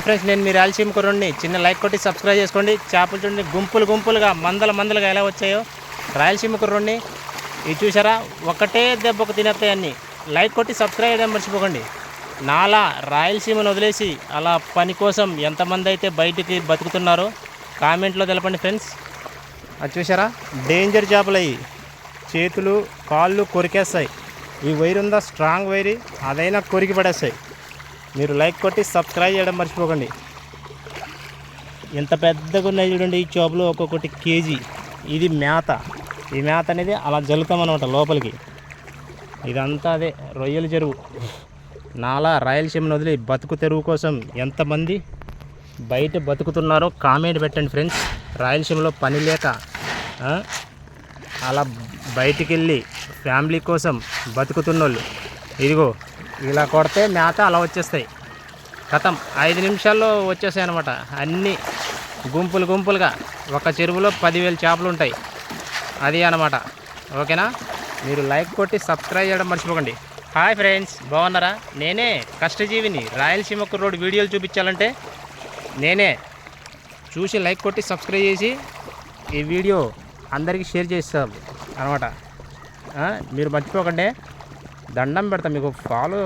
Friends, నేను మీ రాయలసీమ కుర్రోడిని. చిన్న like కొట్టి సబ్స్క్రైబ్ చేసుకోండి. చేపలు చూడండి, గుంపులు గుంపులుగా మందలుగా ఎలా వచ్చాయో. రాయలసీమ కుర్రోడిని. ఇది చూసారా, ఒకటే దెబ్బకు తినేస్తాయి అన్నీ. లైక్ కొట్టి సబ్స్క్రైబ్ చేయడం మర్చిపోకండి. నాలా రాయలసీమను వదిలేసి అలా పని కోసం ఎంతమంది అయితే బయటికి బతుకుతున్నారో కామెంట్లో తెలపండి ఫ్రెండ్స్. అది చూసారా, డేంజర్ చేపలు అయ్యి చేతులు కాళ్ళు కొరికేస్తాయి. ఈ వైర్ ఉందా, స్ట్రాంగ్ వైర్, అదైనా కొరికి పడేస్తాయి. మీరు లైక్ కొట్టి సబ్స్క్రైబ్ చేయడం మర్చిపోకండి. ఎంత పెద్దగా ఉన్నాయి చూడండి ఈ చేపలు, ఒక్కొక్కటి కేజీ. ఇది మేత. ఈ మేత అనేది అలా జల్లుతామన్నమాట లోపలికి. ఇదంతా అదే రొయ్యల చెరువు. నాలా రాయలసీమను వదిలి బతుకు తెరువు కోసం ఎంతమంది బయట బతుకుతున్నారో కామెంట్ పెట్టండి ఫ్రెండ్స్. రాయలసీమలో పని లేక అలా బయటికి వెళ్ళి ఫ్యామిలీ కోసం బతుకుతున్నోళ్ళు ఇదిగో ఇలా కొడితే మేత అలా వచ్చేస్తాయి. కథం 5 నిమిషాల్లో వచ్చేస్తాయి అన్నమాట. అన్నీ గుంపులుగా ఒక చెరువులో 10,000 చేపలు ఉంటాయి. అది అన్నమాట. ఓకేనా, మీరు లైక్ కొట్టి సబ్స్క్రైబ్ చేయడం మర్చిపోకండి. హాయ్ ఫ్రెండ్స్, బాగున్నారా? నేనే కష్టజీవిని. రాయలసీమ కుర్రోడు వీడియోలు చూపించాలంటే నేనే. చూసి లైక్ కొట్టి సబ్స్క్రైబ్ చేసి ఈ వీడియో అందరికీ షేర్ చేస్తాం అనమాట. మీరు మర్చిపోకండి. దండం పెడతాం మీకు. ఫాలో